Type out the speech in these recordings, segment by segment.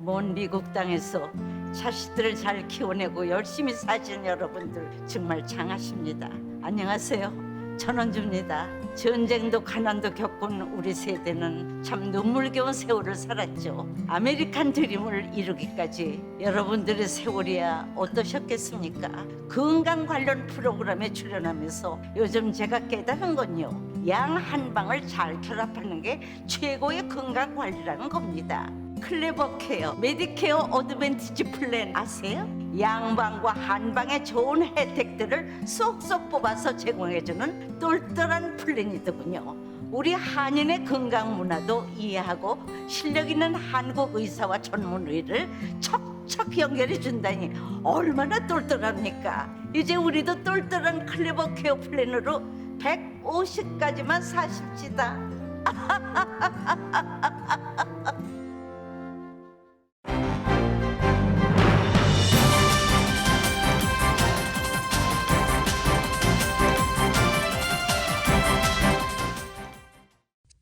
먼 미국 땅에서 자식들을 잘 키워내고 열심히 사신 여러분들 정말 장하십니다. 안녕하세요. 전원주입니다. 전쟁도 가난도 겪은 우리 세대는 참 눈물겨운 세월을 살았죠. 아메리칸 드림을 이루기까지 여러분들의 세월이야 어떠셨겠습니까? 건강 관련 프로그램에 출연하면서 요즘 제가 깨달은 건요, 양 한 방을 잘 결합하는 게 최고의 건강 관리라는 겁니다. 클레버 케어, 메디케어 어드밴티지 플랜 아세요? 양방과 한방의 좋은 혜택들을 쏙쏙 뽑아서 제공해주는 똘똘한 플랜이더군요. 우리 한인의 건강 문화도 이해하고 실력 있는 한국 의사와 전문의를 척척 연결해 준다니 얼마나 똘똘합니까? 이제 우리도 똘똘한 클레버 케어 플랜으로 150까지만 사십시다.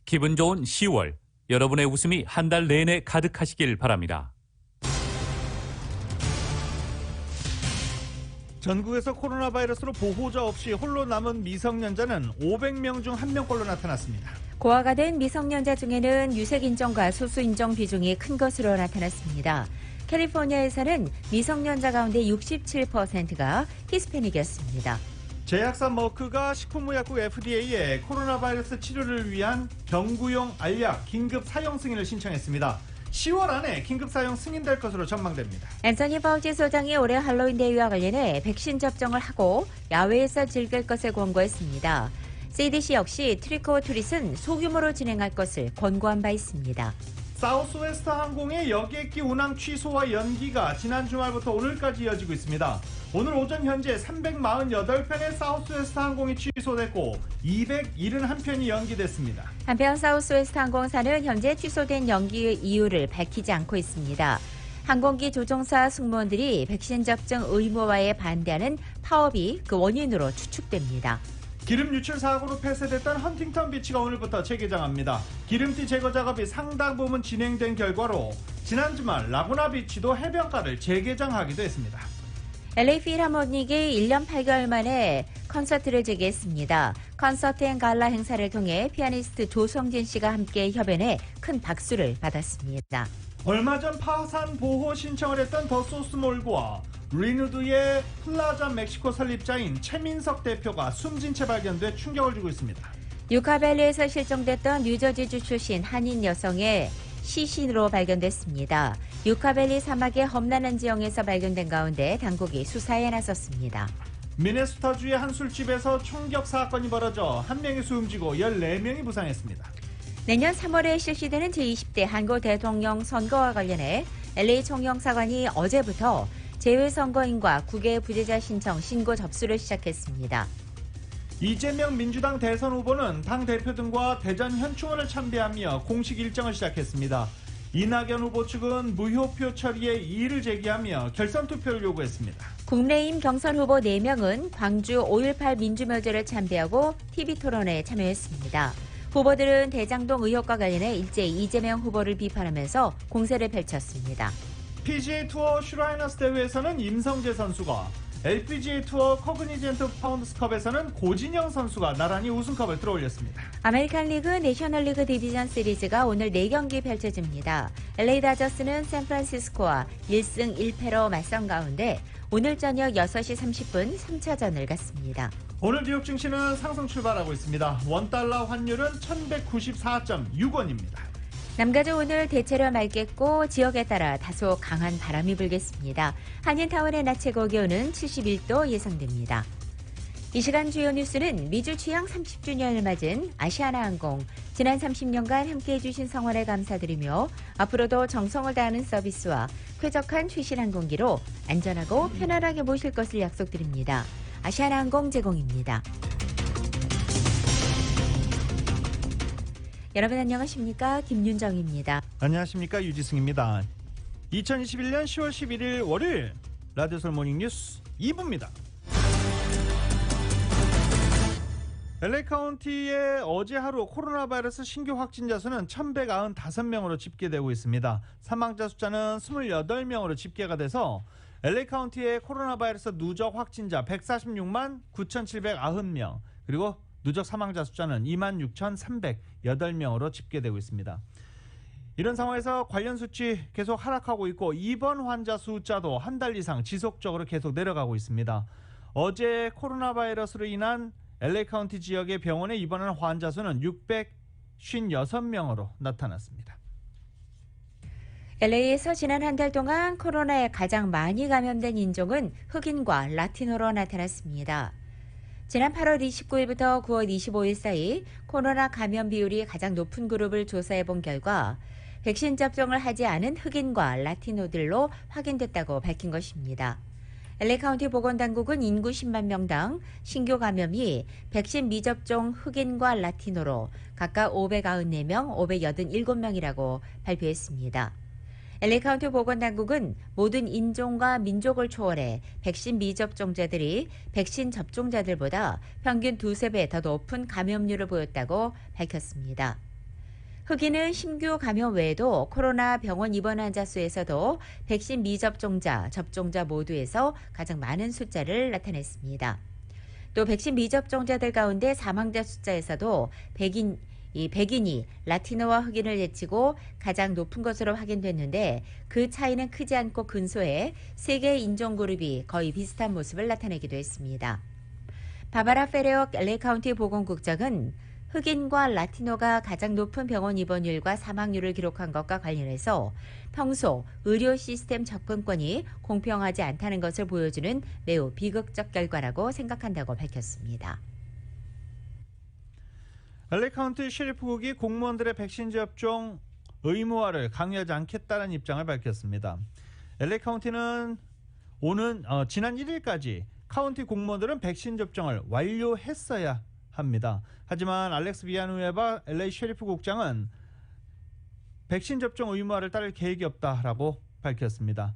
기분 좋은 10월, 여러분의 웃음이 한 달 내내 가득하시길 바랍니다. 전국에서 코로나 바이러스로 보호자 없이 홀로 남은 미성년자는 500명 중 1명꼴로 나타났습니다. 고아가 된 미성년자 중에는 유색인종과 소수인종 비중이 큰 것으로 나타났습니다. 캘리포니아에서는 미성년자 가운데 67%가 히스패닉이었습니다. 제약사 머크가 식품의약국 FDA에 코로나 바이러스 치료를 위한 경구용 알약 긴급 사용 승인을 신청했습니다. 10월 안에 긴급 사용 승인될 것으로 전망됩니다. 앤서니 파우치 소장이 올해 할로윈 데이와 관련해 백신 접종을 하고 야외에서 즐길 것을 권고했습니다. CDC 역시 트릭 오어 트릿은 소규모로 진행할 것을 권고한 바 있습니다. 사우스웨스트 항공의 여객기 운항 취소와 연기가 지난 주말부터 오늘까지 이어지고 있습니다. 오늘 오전 현재 348편의 사우스웨스트 항공이 취소됐고 271편이 연기됐습니다. 한편 사우스웨스트 항공사는 현재 취소된 연기의 이유를 밝히지 않고 있습니다. 항공기 조종사 승무원들이 백신 접종 의무화에 반대하는 파업이 그 원인으로 추측됩니다. 기름 유출 사고로 폐쇄됐던 헌팅턴 비치가 오늘부터 재개장합니다. 기름띠 제거 작업이 상당 부분 진행된 결과로 지난 주말 라구나 비치도 해변가를 재개장하기도 했습니다. LA 필하모닉이 1년 8개월 만에 콘서트를 재개했습니다. 콘서트 앤 갈라 행사를 통해 피아니스트 조성진 씨가 함께 협연해 큰 박수를 받았습니다. 얼마 전 파산 보호 신청을 했던 더 소스몰과 리누드의 플라자 멕시코 설립자인 최민석 대표가 숨진 채 발견돼 충격을 주고 있습니다. 유카밸리에서 실종됐던 뉴저지주 출신 한인 여성의 시신으로 발견됐습니다. 유카밸리 사막의 험난한 지형에서 발견된 가운데 당국이 수사에 나섰습니다. 미네소타주의 한 술집에서 총격 사건이 벌어져 한 명이 숨지고 14명이 부상했습니다. 내년 3월에 실시되는 제20대 한국 대통령 선거와 관련해 LA 총영사관이 어제부터 재외선거인과 국외 부재자 신청 신고 접수를 시작했습니다. 이재명 민주당 대선 후보는 당 대표 등과 대전 현충원을 참배하며 공식 일정을 시작했습니다. 이낙연 후보 측은 무효표 처리에 이의를 제기하며 결선 투표를 요구했습니다. 국내임 경선 후보 4명은 광주 5.18 민주묘지를 참배하고 TV토론에 참여했습니다. 후보들은 대장동 의혹과 관련해 일제히 이재명 후보를 비판하면서 공세를 펼쳤습니다. PGA 투어 슈라이너스 대회에서는 임성재 선수가, LPGA 투어 커그니젠트 파운드스컵에서는 고진영 선수가 나란히 우승컵을 들어올렸습니다. 아메리칸 리그 내셔널리그 디비전 시리즈가 오늘 4경기 펼쳐집니다. LA 다저스는 샌프란시스코와 1승 1패로 맞선 가운데 오늘 저녁 6시 30분 3차전을 갖습니다. 오늘 뉴욕 증시는 상승 출발하고 있습니다. 원달러 환율은 1194.6원입니다. 남가주 오늘 대체로 맑겠고 지역에 따라 다소 강한 바람이 불겠습니다. 한인타운의 낮 최고 기온은 71도 예상됩니다. 이 시간 주요 뉴스는 미주 취양 30주년을 맞은 아시아나항공, 지난 30년간 함께해 주신 성원에 감사드리며 앞으로도 정성을 다하는 서비스와 쾌적한 최신 항공기로 안전하고 편안하게 모실 것을 약속드립니다. 아시아나항공 제공입니다. 여러분 안녕하십니까? 김윤정입니다. 안녕하십니까? 유지승입니다. 2021년 10월 11일 월요일 라디오설 모닝뉴스 2부입니다. LA 카운티의 어제 하루 코로나 바이러스 신규 확진자 수는 1,195명으로 집계되고 있습니다. 사망자 숫자는 28명으로 집계가 돼서 LA 카운티의 코로나 바이러스 누적 확진자 146만 9,790명, 그리고 누적 사망자 숫자는 26,308명으로 집계되고 있습니다. 이런 상황에서 관련 수치 계속 하락하고 있고 입원 환자 숫자도 한 달 이상 지속적으로 계속 내려가고 있습니다. 어제 코로나 바이러스로 인한 LA 카운티 지역의 병원에 입원한 환자 수는 656명으로 나타났습니다. LA에서 지난 한 달 동안 코로나에 가장 많이 감염된 인종은 흑인과 라티노로 나타났습니다. 지난 8월 29일부터 9월 25일 사이 코로나 감염 비율이 가장 높은 그룹을 조사해 본 결과 백신 접종을 하지 않은 흑인과 라티노들로 확인됐다고 밝힌 것입니다. LA 카운티 보건당국은 인구 10만 명당 신규 감염이 백신 미접종 흑인과 라티노로 각각 594명, 587명이라고 발표했습니다. LA 카운티 보건당국은 모든 인종과 민족을 초월해 백신 미접종자들이 백신 접종자들보다 평균 2~3배 더 높은 감염률을 보였다고 밝혔습니다. 흑인은 신규 감염 외에도 코로나 병원 입원 환자 수에서도 백신 미접종자, 접종자 모두에서 가장 많은 숫자를 나타냈습니다. 또 백신 미접종자들 가운데 사망자 숫자에서도 백인이 라티노와 흑인을 제치고 가장 높은 것으로 확인됐는데 그 차이는 크지 않고 근소해 세 개의 인종 그룹이 거의 비슷한 모습을 나타내기도 했습니다. 바바라 페레오 LA 카운티 보건국장은 흑인과 라티노가 가장 높은 병원 입원율과 사망률을 기록한 것과 관련해서 평소 의료 시스템 접근권이 공평하지 않다는 것을 보여주는 매우 비극적 결과라고 생각한다고 밝혔습니다. LA 카운티 셰리프국이 공무원들의 백신 접종 의무화를 강요하지 않겠다는 입장을 밝혔습니다. LA 카운티는 지난 1일까지 카운티 공무원들은 백신 접종을 완료했어야 합니다. 하지만 알렉스 비아누에바 LA 셰리프 국장은 백신 접종 의무화를 따를 계획이 없다라고 밝혔습니다.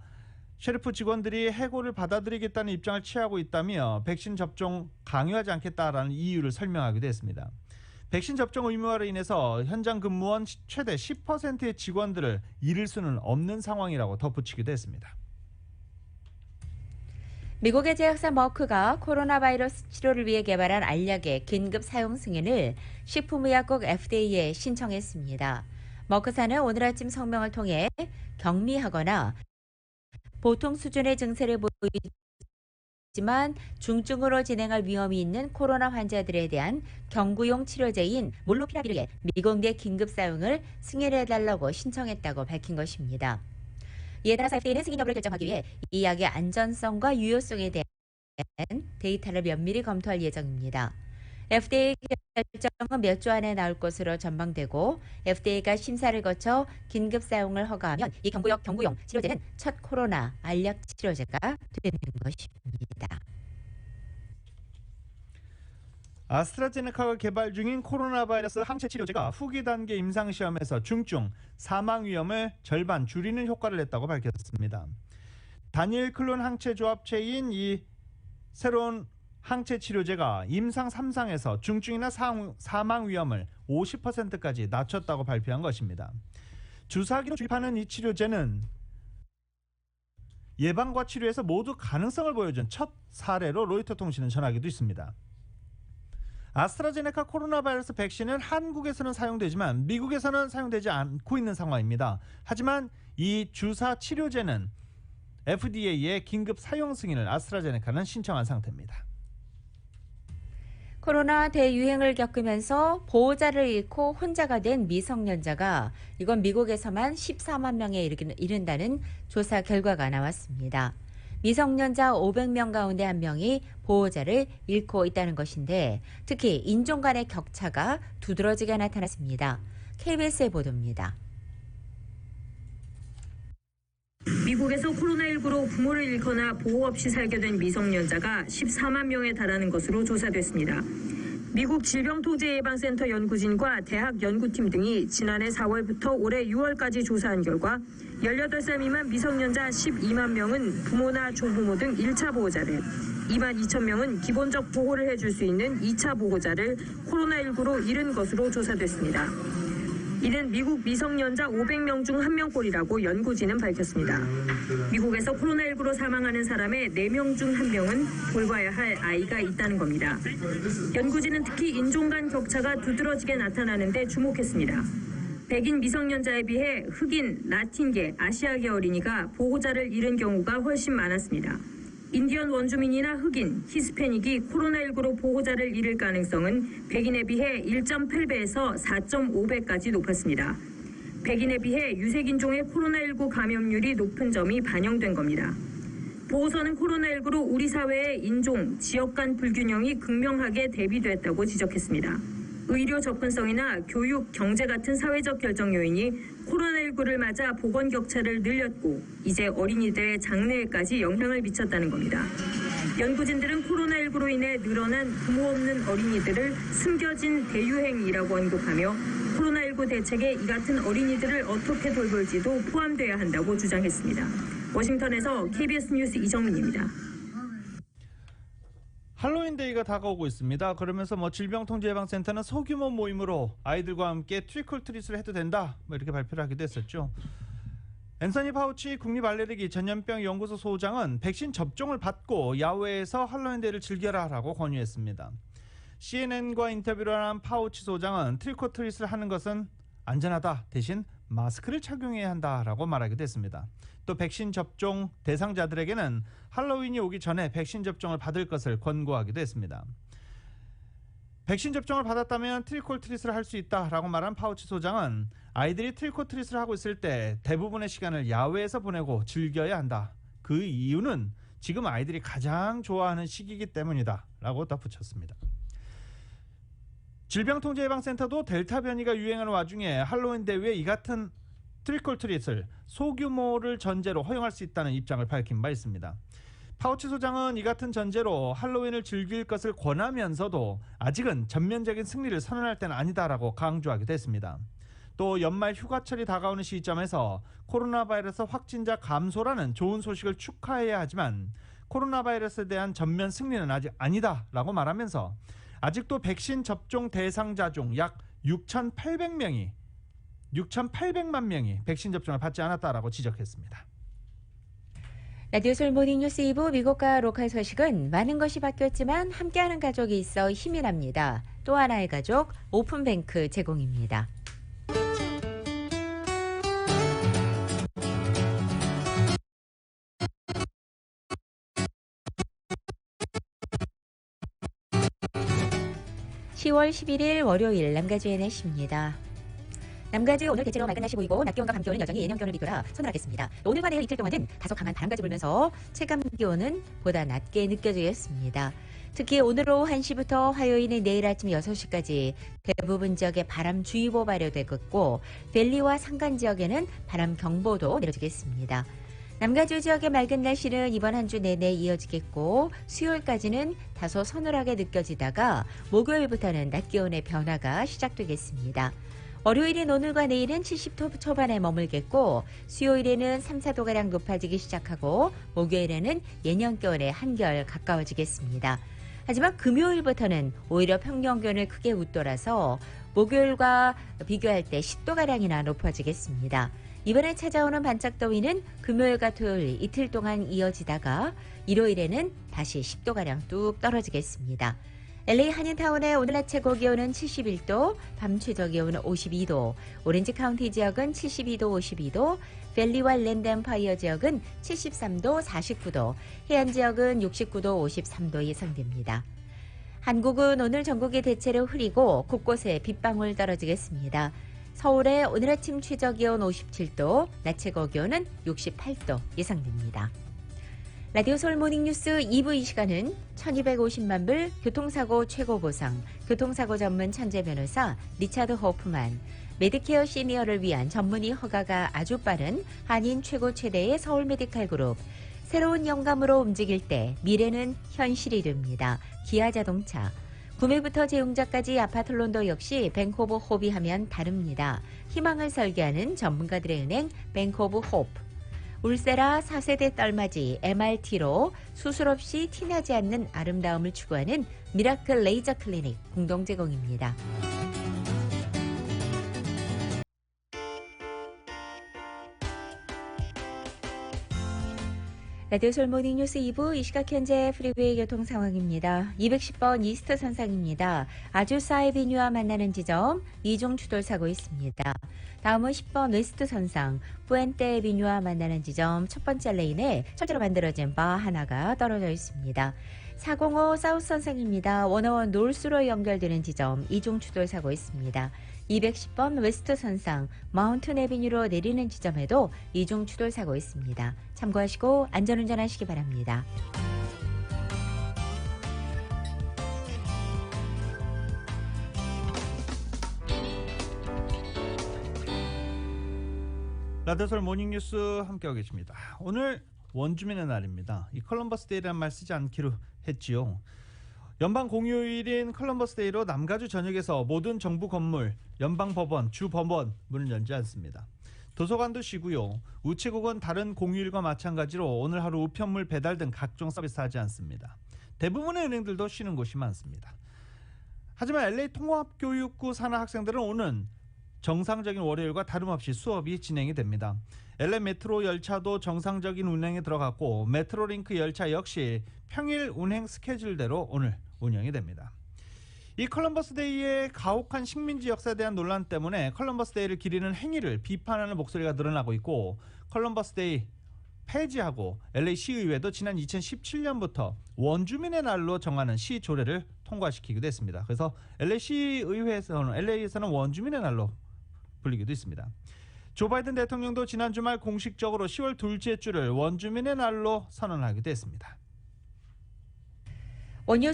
셰리프 직원들이 해고를 받아들이겠다는 입장을 취하고 있다며 백신 접종 강요하지 않겠다라는 이유를 설명하기도 했습니다. 백신 접종 의무화로 인해서 현장 근무원 최대 10%의 직원들을 잃을 수는 없는 상황이라고 덧붙이기도 했습니다. 미국의 제약사 머크가 코로나 바이러스 치료를 위해 개발한 알약의 긴급 사용 승인을 식품의약국 FDA에 신청했습니다. 머크사는 오늘 아침 성명을 통해 경미하거나 보통 수준의 증세를 보이지만 중증으로 진행할 위험이 있는 코로나 환자들에 대한 경구용 치료제인 몰누피라비르의 미국 내 긴급 사용을 승인해달라고 신청했다고 밝힌 것입니다. 이에 따라 FDA는 승인 여부를 결정하기 위해 이 약의 안전성과 유효성에 대한 데이터를 면밀히 검토할 예정입니다. FDA 결정은 몇 주 안에 나올 것으로 전망되고 FDA가 심사를 거쳐 긴급 사용을 허가하면 이 경구용 치료제는 첫 코로나 알약 치료제가 되는 것입니다. 아스트라제네카가 개발 중인 코로나 바이러스 항체 치료제가 후기 단계 임상시험에서 중증 사망 위험을 절반 줄이는 효과를 냈다고 밝혔습니다. 다니엘 클론 항체 조합체인 이 새로운 항체 치료제가 임상 3상에서 중증이나 사망 위험을 50%까지 낮췄다고 발표한 것입니다. 주사기로 주입하는 이 치료제는 예방과 치료에서 모두 가능성을 보여준 첫 사례로 로이터 통신은 전하기도 있습니다. 아스트라제네카 코로나 바이러스 백신은 한국에서는 사용되지만 미국에서는 사용되지 않고 있는 상황입니다. 하지만 이 주사 치료제는 FDA의 긴급 사용 승인을 아스트라제네카는 신청한 상태입니다. 코로나 대유행을 겪으면서 보호자를 잃고 혼자가 된 미성년자가 이건 미국에서만 14만 명에 이른다는 조사 결과가 나왔습니다. 미성년자 500명 가운데 1명이 보호자를 잃고 있다는 것인데 특히 인종 간의 격차가 두드러지게 나타났습니다. KBS의 보도입니다. 미국에서 코로나19로 부모를 잃거나 보호 없이 살게 된 미성년자가 14만 명에 달하는 것으로 조사됐습니다. 미국 질병통제예방센터 연구진과 대학 연구팀 등이 지난해 4월부터 올해 6월까지 조사한 결과 18살 미만 미성년자 12만 명은 부모나 조부모 등 1차 보호자를, 2만 2천 명은 기본적 보호를 해줄 수 있는 2차 보호자를 코로나19로 잃은 것으로 조사됐습니다. 이는 미국 미성년자 500명 중 1명꼴이라고 연구진은 밝혔습니다. 미국에서 코로나19로 사망하는 사람의 4명 중 1명은 돌봐야 할 아이가 있다는 겁니다. 연구진은 특히 인종 간 격차가 두드러지게 나타나는 데 주목했습니다. 백인 미성년자에 비해 흑인, 라틴계, 아시아계 어린이가 보호자를 잃은 경우가 훨씬 많았습니다. 인디언 원주민이나 흑인, 히스패닉이 코로나19로 보호자를 잃을 가능성은 백인에 비해 1.8배에서 4.5배까지 높았습니다. 백인에 비해 유색인종의 코로나19 감염률이 높은 점이 반영된 겁니다. 보고서는 코로나19로 우리 사회의 인종, 지역 간 불균형이 극명하게 대비됐다고 지적했습니다. 의료 접근성이나 교육, 경제 같은 사회적 결정 요인이 코로나19를 맞아 보건 격차를 늘렸고 이제 어린이들의 장래에까지 영향을 미쳤다는 겁니다. 연구진들은 코로나19로 인해 늘어난 부모 없는 어린이들을 숨겨진 대유행이라고 언급하며 코로나19 대책에 이 같은 어린이들을 어떻게 돌볼지도 포함돼야 한다고 주장했습니다. 워싱턴에서 KBS 뉴스 이정민입니다. 할로윈데이가 다가오고 있습니다. 그러면서 질병통제예방센터는 소규모 모임으로 아이들과 함께 트리콜트릿을 해도 된다, 이렇게 발표를 하기도 했었죠. 앤서니 파우치 국립알레르기 전염병 연구소 소장은 백신 접종을 받고 야외에서 할로윈데이를 즐겨라라고 권유했습니다. CNN과 인터뷰를 한 파우치 소장은 트리콜트릿을 하는 것은 안전하다, 대신 마스크를 착용해야 한다라고 말하기도 했습니다. 또 백신 접종 대상자들에게는 할로윈이 오기 전에 백신 접종을 받을 것을 권고하기도 했습니다. 백신 접종을 받았다면 트리콜트릿을 할 수 있다라고 말한 파우치 소장은 아이들이 트리콜트릿을 하고 있을 때 대부분의 시간을 야외에서 보내고 즐겨야 한다. 그 이유는 지금 아이들이 가장 좋아하는 시기이기 때문이다 라고 덧붙였습니다. 질병통제예방센터도 델타 변이가 유행하는 와중에 할로윈 대회에 이 같은 트리콜트릿을 소규모를 전제로 허용할 수 있다는 입장을 밝힌 바 있습니다. 파우치 소장은 이 같은 전제로 할로윈을 즐길 것을 권하면서도 아직은 전면적인 승리를 선언할 때는 아니다라고 강조하기도 했습니다. 또 연말 휴가철이 다가오는 시점에서 코로나 바이러스 확진자 감소라는 좋은 소식을 축하해야 하지만 코로나 바이러스에 대한 전면 승리는 아직 아니다라고 말하면서 아직도 백신 접종 대상자 중 약 6,800만 명이 백신 접종을 받지 않았다라고 지적했습니다. 라디오솔 모닝뉴스 2부 미국과 로컬 소식은 많은 것이 바뀌었지만 함께하는 가족이 있어 힘이 납니다. 또 하나의 가족 오픈뱅크 제공입니다. (10월 11일) 월요일 남가주의 날씨입니다. 남가주 오늘 대체로 맑은 날씨 보이고 낮 기온과 밤 기온은 여전히 예년 기온을 비교라 서늘하겠습니다. 오늘과 내일 이틀 동안은 다소 강한 바람까지 불면서 체감 기온은 보다 낮게 느껴지겠습니다. 특히 오늘 오후 1시부터 화요일인 내일 아침 6시까지 대부분 지역에 바람주의보 발효되겠고 밸리와 산간 지역에는 바람경보도 내려지겠습니다. 남가주 지역의 맑은 날씨는 이번 한 주 내내 이어지겠고 수요일까지는 다소 서늘하게 느껴지다가 목요일부터는 낮 기온의 변화가 시작되겠습니다. 월요일인 오늘과 내일은 70도 초반에 머물겠고 수요일에는 3, 4도가량 높아지기 시작하고 목요일에는 예년 기온에 한결 가까워지겠습니다. 하지만 금요일부터는 오히려 평년 기온을 크게 웃돌아서 목요일과 비교할 때 10도가량이나 높아지겠습니다. 이번에 찾아오는 반짝더위는 금요일과 토요일 이틀 동안 이어지다가 일요일에는 다시 10도가량 뚝 떨어지겠습니다. LA 한인타운의 오늘 낮 최고 기온은 71도, 밤 최저 기온은 52도, 오렌지 카운티 지역은 72도, 52도, 밸리와 랜드 엠파이어 지역은 73도, 49도, 해안 지역은 69도, 53도 예상됩니다. 한국은 오늘 전국이 대체로 흐리고 곳곳에 빗방울 떨어지겠습니다. 서울의 오늘 아침 최저 기온 57도, 낮 최고 기온은 68도 예상됩니다. 라디오 서울 모닝뉴스 2부 이 시간은 1250만 불 교통사고 최고 보상, 교통사고 전문 천재 변호사 리차드 호프만, 메디케어 시니어를 위한 전문의 허가가 아주 빠른 한인 최고 최대의 서울 메디칼 그룹, 새로운 영감으로 움직일 때 미래는 현실이 됩니다. 기아 자동차, 구매부터 재용자까지 아파트론도 역시 뱅크 오브 홉이 하면 다릅니다. 희망을 설계하는 전문가들의 은행 뱅크 오브 홉, 울세라 4세대 떨맞이 MRT로 수술 없이 티나지 않는 아름다움을 추구하는 미라클 레이저 클리닉 공동 제공입니다. 라디오 솔모닝 뉴스 2부 이 시각 현재 프리웨이 교통 상황입니다. 210번 이스트 선상입니다. 아주사 에비뉴와 만나는 지점 이중 추돌 사고 있습니다. 다음은 10번 웨스트 선상 뿌엔테 에비뉴와 만나는 지점 첫 번째 레인에 철제로 만들어진 바 하나가 떨어져 있습니다. 405 사우스 선상입니다. 101 놀스로 연결되는 지점 이중 추돌 사고 있습니다. 210번 웨스트 선상 마운튼 에비뉴로 내리는 지점에도 이중 추돌 사고 있습니다. 참고하시고 안전운전하시기 바랍니다. 라디오솔 모닝뉴스 함께하고 계십니다. 오늘 원주민의 날입니다. 이 컬럼버스 데이라는 말 쓰지 않기로 했지요. 연방 공휴일인 컬럼버스 데이로 남가주 전역에서 모든 정부 건물, 연방법원, 주법원 문을 열지 않습니다. 도서관도 쉬고요. 우체국은 다른 공휴일과 마찬가지로 오늘 하루 우편물 배달 등 각종 서비스 하지 않습니다. 대부분의 은행들도 쉬는 곳이 많습니다. 하지만 LA 통합교육구 산하 학생들은 오는 정상적인 월요일과 다름없이 수업이 진행이 됩니다. LA 메트로 열차도 정상적인 운행에 들어갔고 메트로링크 열차 역시 평일 운행 스케줄대로 오늘 운영이 됩니다. 이 컬럼버스 데이의 가혹한 식민지 역사에 대한 논란 때문에 컬럼버스 데이를 기리는 행위를 비판하는 목소리가 늘어나고 있고 컬럼버스 데이 폐지하고 LA 시의회도 지난 2017년부터 원주민의 날로 정하는 시 조례를 통과시키기도 했습니다. 그래서 LA 시의회에서는 LA에서는 원주민의 날로 불리기도 했습니다. 조 바이든 대통령도 지난 주말 공식적으로 10월 둘째 주를 원주민의 날로 선언하기도 했습니다. 원유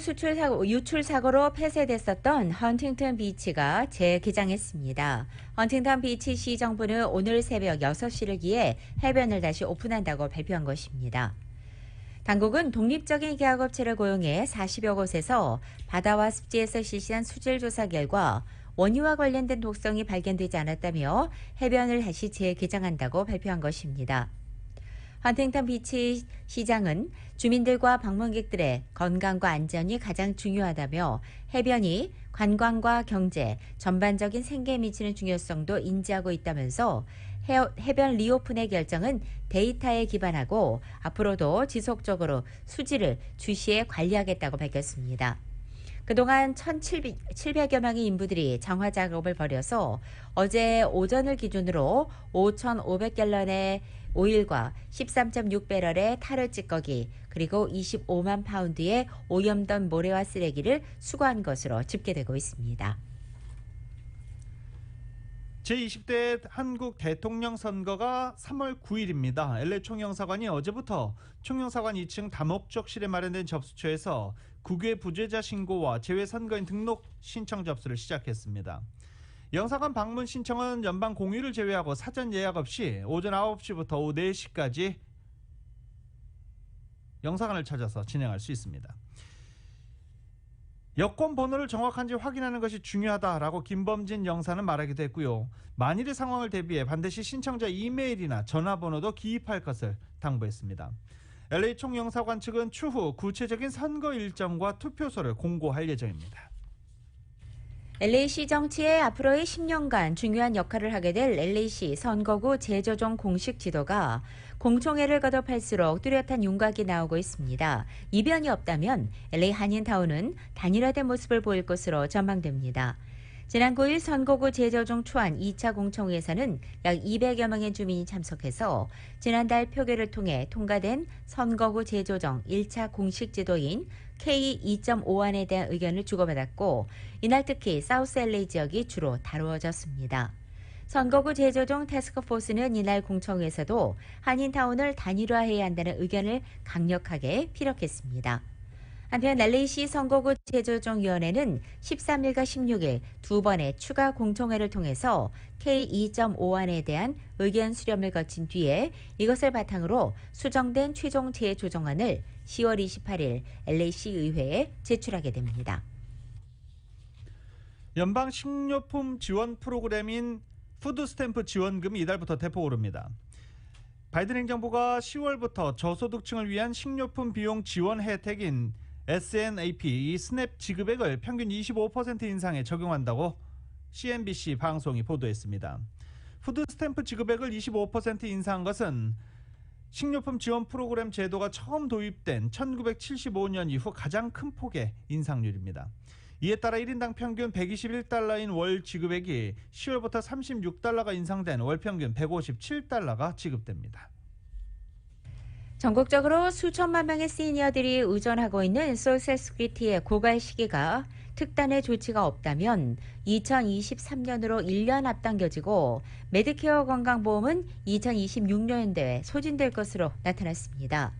유출 사고로 폐쇄됐었던 헌팅턴 비치가 재개장했습니다. 헌팅턴 비치 시 정부는 오늘 새벽 6시를 기해 해변을 다시 오픈한다고 발표한 것입니다. 당국은 독립적인 계약업체를 고용해 40여 곳에서 바다와 습지에서 실시한 수질 조사 결과 원유와 관련된 독성이 발견되지 않았다며 해변을 다시 재개장한다고 발표한 것입니다. 헌팅턴 비치 시장은 주민들과 방문객들의 건강과 안전이 가장 중요하다며 해변이 관광과 경제, 전반적인 생계에 미치는 중요성도 인지하고 있다면서 해변 리오픈의 결정은 데이터에 기반하고 앞으로도 지속적으로 수질을 주시해 관리하겠다고 밝혔습니다. 그동안 1,700여 명의 인부들이 정화 작업을 벌여서 어제 오전을 기준으로 5,500갤런의 오일과 13.6배럴의 타르 찌꺼기 그리고 25만 파운드의 오염된 모래와 쓰레기를 수거한 것으로 집계되고 있습니다. 제20대 한국 대통령 선거가 3월 9일입니다. LA 총영사관이 어제부터 총영사관 2층 다목적실에 마련된 접수처에서 국외 부재자 신고와 재외선거인 등록 신청 접수를 시작했습니다. 영사관 방문 신청은 연방 공휴일을 제외하고 사전 예약 없이 오전 9시부터 오후 4시까지 영사관을 찾아서 진행할 수 있습니다. 여권 번호를 정확한지 확인하는 것이 중요하다라고 김범진 영사는 말하기도 했고요. 만일의 상황을 대비해 반드시 신청자 이메일이나 전화번호도 기입할 것을 당부했습니다. LA 총영사관 측은 추후 구체적인 선거 일정과 투표소를 공고할 예정입니다. LA시 정치의 앞으로의 10년간 중요한 역할을 하게 될 LA시 선거구 재조정 공식 지도가 공청회를 거듭할수록 뚜렷한 윤곽이 나오고 있습니다. 이변이 없다면 LA 한인타운은 단일화된 모습을 보일 것으로 전망됩니다. 지난 9일 선거구 재조정 초안 2차 공청회에서는 약 200여 명의 주민이 참석해서 지난달 표결을 통해 통과된 선거구 재조정 1차 공식 지도인 K2.5안에 대한 의견을 주고받았고 이날 특히 사우스 LA 지역이 주로 다루어졌습니다. 선거구 재조정 태스크포스는 이날 공청회에서도 한인타운을 단일화해야 한다는 의견을 강력하게 피력했습니다. 한편 LA시 선거구 재조정위원회는 13일과 16일 두 번의 추가 공청회를 통해서 K2.5안에 대한 의견 수렴을 거친 뒤에 이것을 바탕으로 수정된 최종 재조정안을 10월 28일 LA시 의회에 제출하게 됩니다. 연방 식료품 지원 프로그램인 푸드스탬프 지원금이 이달부터 대폭 오릅니다. 바이든 행정부가 10월부터 저소득층을 위한 식료품 비용 지원 혜택인 SNAP, 이 스냅 지급액을 평균 25% 인상에 적용한다고 CNBC 방송이 보도했습니다. 푸드 스탬프 지급액을 25% 인상한 것은 식료품 지원 프로그램 제도가 처음 도입된 1975년 이후 가장 큰 폭의 인상률입니다. 이에 따라 1인당 평균 121달러인 월 지급액이 10월부터 36달러가 인상된 월 평균 157달러가 지급됩니다. 전국적으로 수천만 명의 시니어들이 의존하고 있는 소셜 시큐리티의 고갈 시기가 특단의 조치가 없다면 2023년으로 1년 앞당겨지고 메디케어 건강보험은 2026년도에 소진될 것으로 나타났습니다.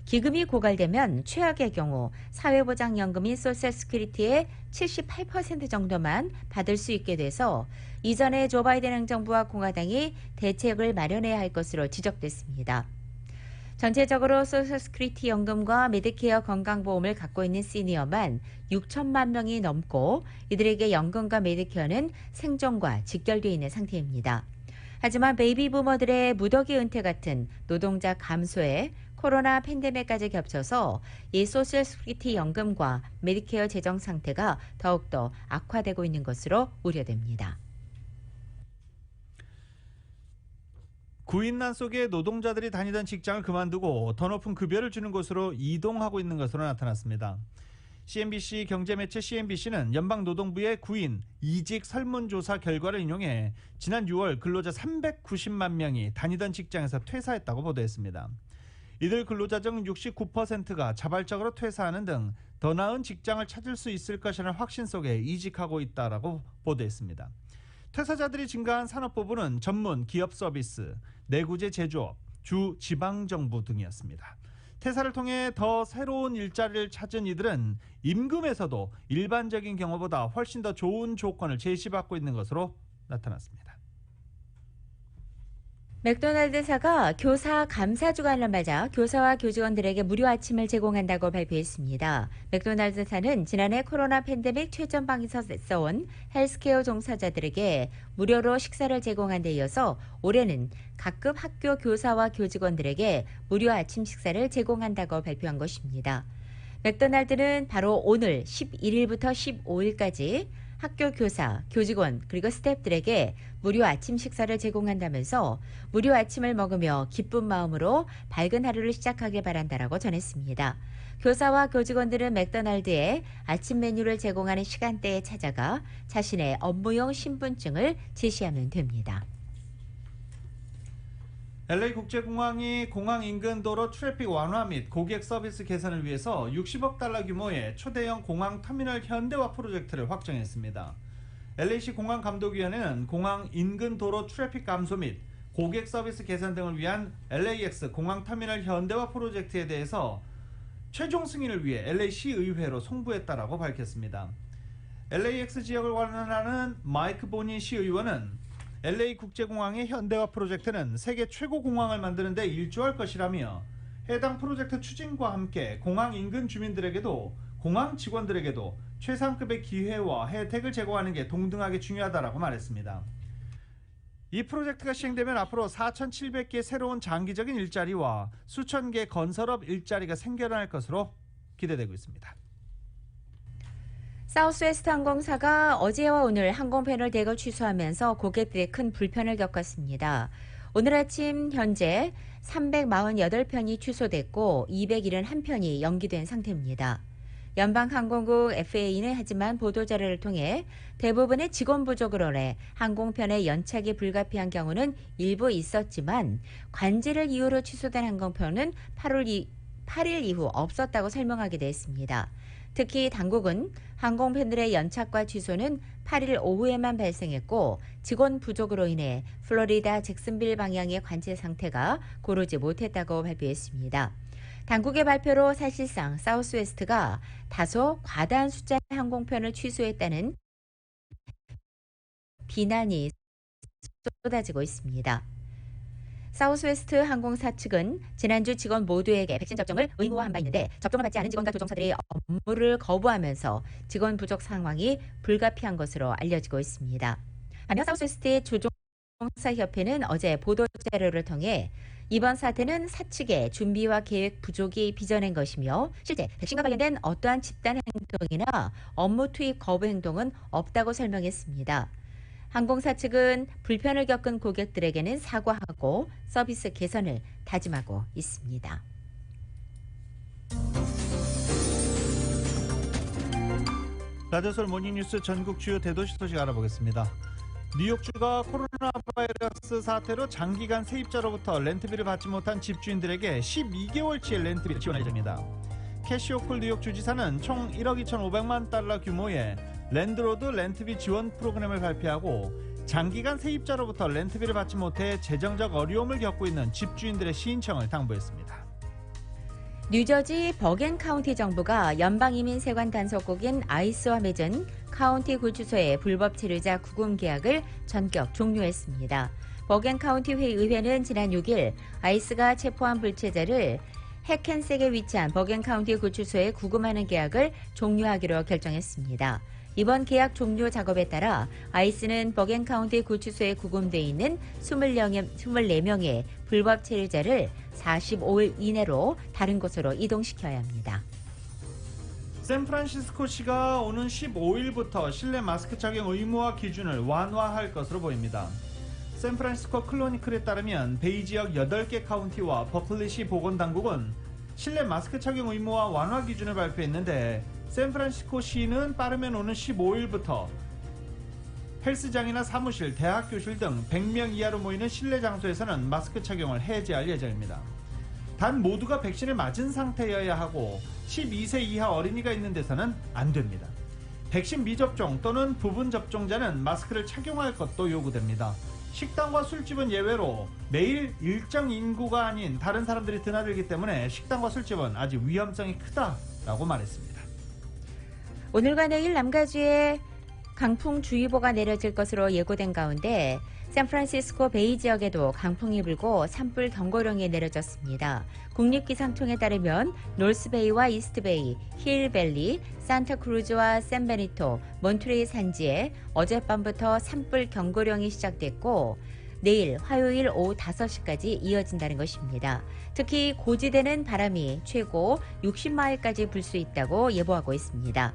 기금이 고갈되면 최악의 경우 사회보장연금인 소셜 시큐리티의 78% 정도만 받을 수 있게 돼서 이전에 조 바이든 행정부와 공화당이 대책을 마련해야 할 것으로 지적됐습니다. 전체적으로 소셜 시큐리티 연금과 메디케어 건강보험을 갖고 있는 시니어만 6천만 명이 넘고 이들에게 연금과 메디케어는 생존과 직결되어 있는 상태입니다. 하지만 베이비 부머들의 무더기 은퇴 같은 노동자 감소에 코로나 팬데믹까지 겹쳐서 이 소셜 시큐리티 연금과 메디케어 재정 상태가 더욱더 악화되고 있는 것으로 우려됩니다. 구인난 속에 노동자들이 다니던 직장을 그만두고 더 높은 급여를 주는 곳으로 이동하고 있는 것으로 나타났습니다. CNBC 경제매체 CNBC는 연방노동부의 구인 이직 설문조사 결과를 인용해 지난 6월 근로자 390만 명이 다니던 직장에서 퇴사했다고 보도했습니다. 이들 근로자 중 69%가 자발적으로 퇴사하는 등 더 나은 직장을 찾을 수 있을 것이라는 확신 속에 이직하고 있다라고 보도했습니다. 퇴사자들이 증가한 산업부분은 전문, 기업 서비스, 내구재 제조업, 주 지방정부 등이었습니다. 퇴사를 통해 더 새로운 일자리를 찾은 이들은 임금에서도 일반적인 경우보다 훨씬 더 좋은 조건을 제시받고 있는 것으로 나타났습니다. 맥도날드사가 교사 감사 주간을 맞아 교사와 교직원들에게 무료 아침을 제공한다고 발표했습니다. 맥도날드사는 지난해 코로나 팬데믹 최전방에서 써온 헬스케어 종사자들에게 무료로 식사를 제공한 데 이어서 올해는 각급 학교 교사와 교직원들에게 무료 아침 식사를 제공한다고 발표한 것입니다. 맥도날드는 바로 오늘 11일부터 15일까지 학교 교사, 교직원, 그리고 스태프들에게 무료 아침 식사를 제공한다면서 무료 아침을 먹으며 기쁜 마음으로 밝은 하루를 시작하길 바란다라고 전했습니다. 교사와 교직원들은 맥도날드에 아침 메뉴를 제공하는 시간대에 찾아가 자신의 업무용 신분증을 제시하면 됩니다. LA 국제공항이 공항 인근 도로 트래픽 완화 및 고객 서비스 개선을 위해서 60억 달러 규모의 초대형 공항 터미널 현대화 프로젝트를 확정했습니다. LA시 공항감독위원회는 공항 인근 도로 트래픽 감소 및 고객 서비스 개선 등을 위한 LAX 공항 터미널 현대화 프로젝트에 대해서 최종 승인을 위해 LA시 의회로 송부했다라고 밝혔습니다. LAX 지역을 관할하는 마이크 보니 시의원은 LA 국제공항의 현대화 프로젝트는 세계 최고 공항을 만드는 데 일조할 것이라며 해당 프로젝트 추진과 함께 공항 인근 주민들에게도 공항 직원들에게도 최상급의 기회와 혜택을 제공하는 게 동등하게 중요하다라고 말했습니다. 이 프로젝트가 시행되면 앞으로 4,700개의 새로운 장기적인 일자리와 수천 개의 건설업 일자리가 생겨날 것으로 기대되고 있습니다. 사우스웨스트 항공사가 어제와 오늘 항공편을 대거 취소하면서 고객들의 큰 불편을 겪었습니다. 오늘 아침 현재 348편이 취소됐고 271편이 연기된 상태입니다. 연방항공국 FAA는 하지만 보도자료를 통해 대부분의 직원 부족으로 인해 항공편의 연착이 불가피한 경우는 일부 있었지만 관제를 이유로 취소된 항공편은 8일 이후 없었다고 설명하게 됐습니다. 특히 당국은 항공편들의 연착과 취소는 8일 오후에만 발생했고 직원 부족으로 인해 플로리다 잭슨빌 방향의 관제 상태가 고르지 못했다고 발표했습니다. 당국의 발표로 사실상 사우스웨스트가 다소 과다한 숫자의 항공편을 취소했다는 비난이 쏟아지고 있습니다. 사우스웨스트 항공사 측은 지난주 직원 모두에게 백신 접종을 의무화한 바 있는데 접종을 받지 않은 직원과 조종사들이 업무를 거부하면서 직원 부족 상황이 불가피한 것으로 알려지고 있습니다. 반면 사우스웨스트의 조종사협회는 어제 보도자료를 통해 이번 사태는 사측의 준비와 계획 부족이 빚어낸 것이며 실제 백신과 관련된 어떠한 집단 행동이나 업무 투입 거부 행동은 없다고 설명했습니다. 항공사 측은 불편을 겪은 고객들에게는 사과하고 서비스 개선을 다짐하고 있습니다. 라디오솔 모닝뉴스 전국 주요 대도시 소식 알아보겠습니다. 뉴욕주가 코로나 바이러스 사태로 장기간 세입자로부터 렌트비를 받지 못한 집주인들에게 12개월치 렌트비를 지원할 예정입니다. 캐시 호쿨 뉴욕 주지사는 총 1억 2,500만 달러 규모의 랜드로드 렌트비 지원 프로그램을 발표하고 장기간 세입자로부터 렌트비를 받지 못해 재정적 어려움을 겪고 있는 집주인들의 신청을 당부했습니다. 뉴저지 버겐 카운티 정부가 연방이민세관 단속국인 아이스와 맺은 카운티 구치소의 불법 체류자 구금 계약을 전격 종료했습니다. 버겐 카운티 의회는 지난 6일 아이스가 체포한 불체자를 해켄색에 위치한 버겐 카운티 구치소에 구금하는 계약을 종료하기로 결정했습니다. 이번 계약 종료 작업에 따라 아이스는 버겐 카운티 구치소에 구금돼 있는 24명의 불법 체류자를 45일 이내로 다른 곳으로 이동시켜야 합니다. 샌프란시스코시가 오는 15일부터 실내 마스크 착용 의무화 기준을 완화할 것으로 보입니다. 샌프란시스코 클로니클에 따르면 베이 지역 8개 카운티와 버클리시 보건당국은 실내 마스크 착용 의무화 완화 기준을 발표했는데 샌프란시스코시는 빠르면 오는 15일부터 헬스장이나 사무실, 대학 교실 등 100명 이하로 모이는 실내 장소에서는 마스크 착용을 해제할 예정입니다. 단 모두가 백신을 맞은 상태여야 하고 12세 이하 어린이가 있는 데서는 안 됩니다. 백신 미접종 또는 부분 접종자는 마스크를 착용할 것도 요구됩니다. 식당과 술집은 예외로 매일 일정 인구가 아닌 다른 사람들이 드나들기 때문에 식당과 술집은 아직 위험성이 크다라고 말했습니다. 오늘과 내일 남가주에 강풍주의보가 내려질 것으로 예고된 가운데 샌프란시스코 베이 지역에도 강풍이 불고 산불 경고령이 내려졌습니다. 국립기상청에 따르면 노스베이와 이스트베이, 힐밸리, 산타크루즈와 샌베니토, 몬트레이 산지에 어젯밤부터 산불 경고령이 시작됐고 내일 화요일 오후 5시까지 이어진다는 것입니다. 특히 고지대는 바람이 최고 60마일까지 불 수 있다고 예보하고 있습니다.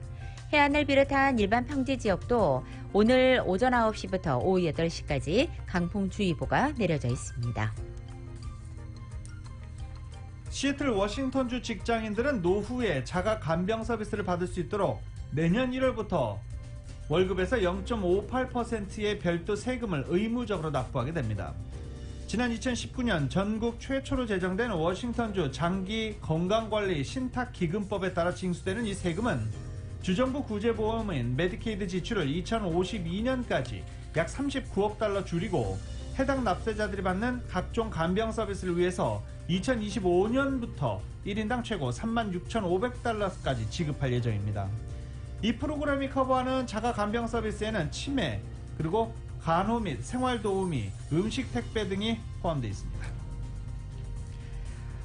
해안을 비롯한 일반 평지 지역도 오늘 오전 9시부터 오후 8시까지 강풍주의보가 내려져 있습니다. 시애틀 워싱턴주 직장인들은 노후에 자가 간병 서비스를 받을 수 있도록 내년 1월부터 월급에서 0.58%의 별도 세금을 의무적으로 납부하게 됩니다. 지난 2019년 전국 최초로 제정된 워싱턴주 장기 건강관리 신탁기금법에 따라 징수되는 이 세금은 주정부 구제보험인 메디케이드 지출을 2052년까지 약 39억 달러 줄이고 해당 납세자들이 받는 각종 간병 서비스를 위해서 2025년부터 1인당 최고 36,500달러까지 지급할 예정입니다. 이 프로그램이 커버하는 자가 간병 서비스에는 치매, 그리고 간호 및 생활도우미, 음식 택배 등이 포함되어 있습니다.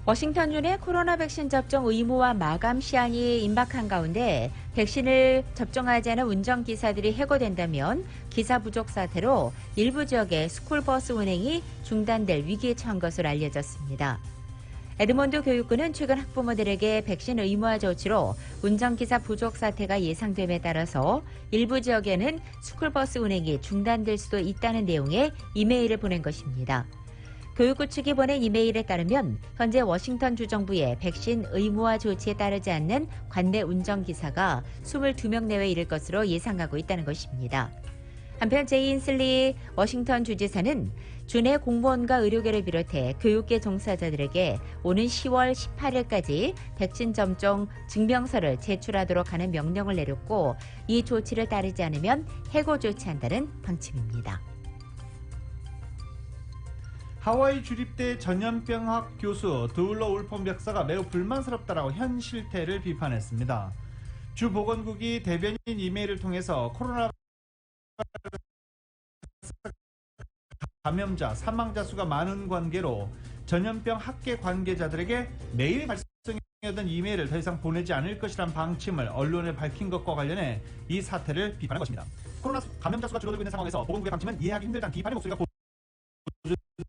워싱턴주 내 코로나 백신 접종 의무화 마감 시한이 임박한 가운데 백신을 접종하지 않은 운전기사들이 해고된다면 기사 부족 사태로 일부 지역의 스쿨버스 운행이 중단될 위기에 처한 것으로 알려졌습니다. 에드몬드 교육부는 최근 학부모들에게 백신 의무화 조치로 운전기사 부족 사태가 예상됨에 따라서 일부 지역에는 스쿨버스 운행이 중단될 수도 있다는 내용의 이메일을 보낸 것입니다. 교육부 측이 보낸 이메일에 따르면 현재 워싱턴 주정부의 백신 의무화 조치에 따르지 않는 관내 운전기사가 22명 내외 이를 것으로 예상하고 있다는 것입니다. 한편 제이인슬리 워싱턴 주지사는 주내 공무원과 의료계를 비롯해 교육계 종사자들에게 오는 10월 18일까지 백신 접종 증명서를 제출하도록 하는 명령을 내렸고 이 조치를 따르지 않으면 해고 조치한다는 방침입니다. 하와이 주립대 전염병학 교수 드울러 울폰 박사가 매우 불만스럽다라고 현 실태를 비판했습니다. 주 보건국이 대변인 이메일을 통해서 코로나 감염자, 사망자 수가 많은 관계로 전염병 학계 관계자들에게 매일 발송해오던 이메일을 더 이상 보내지 않을 것이란 방침을 언론에 밝힌 것과 관련해 이 사태를 비판한 것입니다. 코로나 감염자 수가 줄어들고 있는 상황에서 보건국의 방침은 이해하기 힘들다는 비판의 목소리가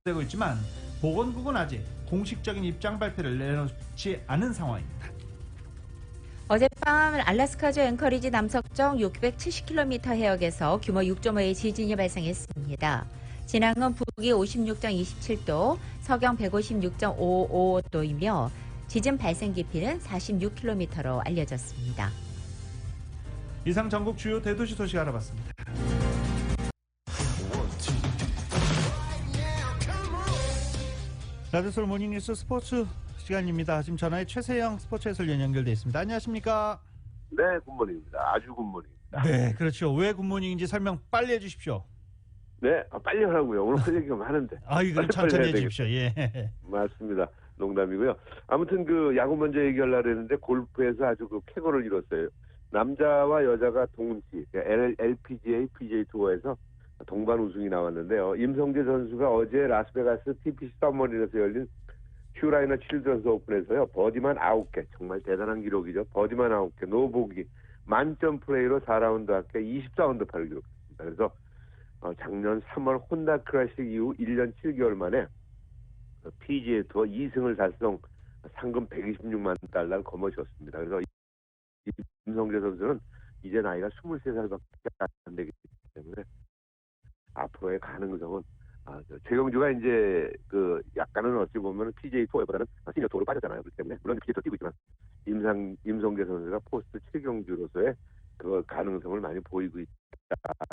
되고 있지만 보건국은 아직 공식적인 입장 발표를 내놓지 않은 상황입니다. 어젯밤 알래스카주 앵커리지 남서쪽 670km 해역에서 규모 6.5의 지진이 발생했습니다. 진앙은 북위 56.27도, 서경 156.55도이며 지진 발생 깊이는 46km로 알려졌습니다. 이상 전국 주요 대도시 소식 알아봤습니다. 라디오솔 모닝뉴스 스포츠 시간입니다. 지금 전화에 최세영 스포츠 해설위원 연결돼 있습니다. 안녕하십니까? 네, 굿모닝입니다. 아주 굿모닝입니다. 네, 그렇죠. 왜 굿모닝인지 설명 빨리 해주십시오. 네, 빨리 하라고요. 오늘 할 얘기가 많은데. 그럼 천천히 해주십시오. 예. 맞습니다. 농담이고요. 아무튼 그 야구 먼저 얘기하려고 했는데 골프에서 아주 그 쾌거를 이뤘어요. 남자와 여자가 동시 LPGA, PGA 투어에서 동반 우승이 나왔는데요. 임성재 선수가 어제 라스베가스 TPC 서머린에서 열린 휴라이너 칠드런스 오픈에서요. 버디만 9개, 정말 대단한 기록이죠. 버디만 9개, 노보기, 만점 플레이로 4라운드 합계 24언더파를 기록했습니다. 그래서 작년 3월 혼다 클래식 이후 1년 7개월 만에 PGA 투어 2승을 달성, 상금 126만 달러를 거머쥐었습니다. 그래서 임성재 선수는 이제 나이가 23살밖에 안 되기 때문에 앞으로의 가능성은 최경주가 이제 그 약간은 어찌 보면 PGA 투어보다는 시니어 투어로 빠졌잖아요. 그렇기 때문에 물론 PGA 투어 뛰고 있지만 임성재 선수가 포스트 최경주로서의 그 가능성을 많이 보이고 있다,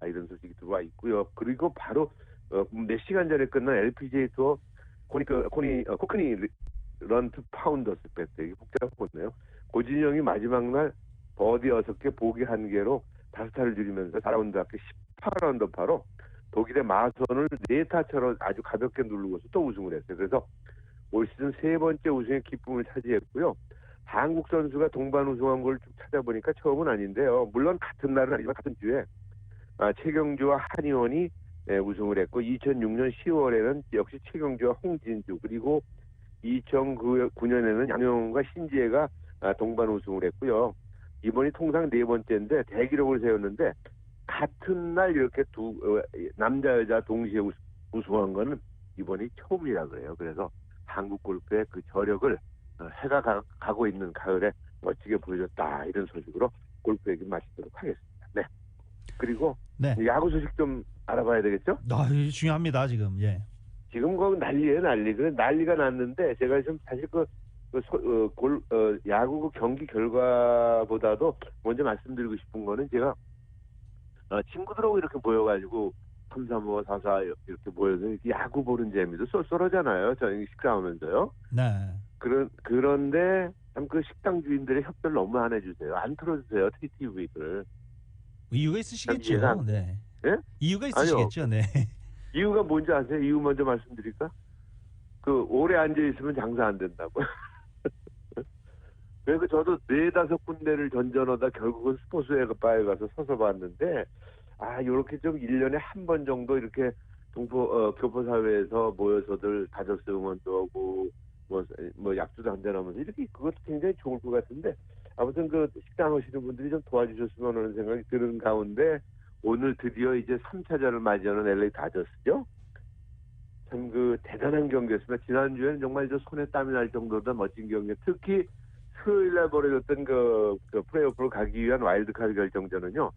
이런 소식이 들어와 있고요. 그리고 바로 몇 시간 전에 끝난 LPGA 투어 코크니 런트 파운더스 배트, 이게 복잡하네요. 고진영이 마지막 날 버디 6개, 보기 1개로 5타를 줄이면서 4라운드 합계 18언더파로 독일의 마선을 4타처럼 아주 가볍게 누르고서 또 우승을 했어요. 그래서 올 시즌 3번째 우승의 기쁨을 차지했고요. 한국 선수가 동반 우승한 걸 쭉 찾아보니까 처음은 아닌데요. 물론 같은 날은 아니지만 같은 주에 최경주와 한의원이 우승을 했고, 2006년 10월에는 역시 최경주와 홍진주, 그리고 2009년에는 양용원과 신지혜가 동반 우승을 했고요. 이번이 통상 4번째인데 대기록을 세웠는데, 같은 날 이렇게 남자 여자 동시에 우승한 거는 이번이 처음이라 그래요. 그래서 한국 골프의 그 저력을 해가 가고 있는 가을에 멋지게 보여줬다, 이런 소식으로 골프 얘기 마치도록 하겠습니다. 네. 그리고 네. 야구 소식 좀 알아봐야 되겠죠? 이게 중요합니다, 지금. 예. 지금 그 난리예요, 난리. 그래 난리가 났는데 제가 좀 사실 야구 경기 결과보다도 먼저 말씀드리고 싶은 거는, 제가 친구들하고 이렇게 모여가지고 3, 3, 5, 4, 4 이렇게 모여서 이렇게 야구 보는 재미도 쏠쏠하잖아요. 저희 식사하면서요. 네. 그런데 참 그 식당 주인들의 협조를 너무 안 해주세요. 안 틀어주세요, TV를. 이유가 있으시겠죠. 예상. 네. 예? 이유가 있으시겠죠. 네. 이유가 뭔지 아세요? 이유 먼저 말씀드릴까? 오래 앉아있으면 장사 안 된다고. 그래서 저도 4-5 군데를 전전하다 결국은 스포츠에 가서 서서 봤는데, 요렇게 좀 1년에 한 번 정도 이렇게 교포사회에서 모여서들 다저스 응원도 하고, 약주도 한잔하면서 이렇게, 그것도 굉장히 좋을 것 같은데, 아무튼 그 식당 하시는 분들이 좀 도와주셨으면 하는 생각이 드는 가운데, 오늘 드디어 이제 3차전을 맞이하는 LA 다저스죠. 참 대단한 경기였습니다. 지난주에는 정말 손에 땀이 날 정도로 멋진 경기. 특히 수요일날 벌어졌던 플레이오프로 가기 위한 와일드카드 결정전은요.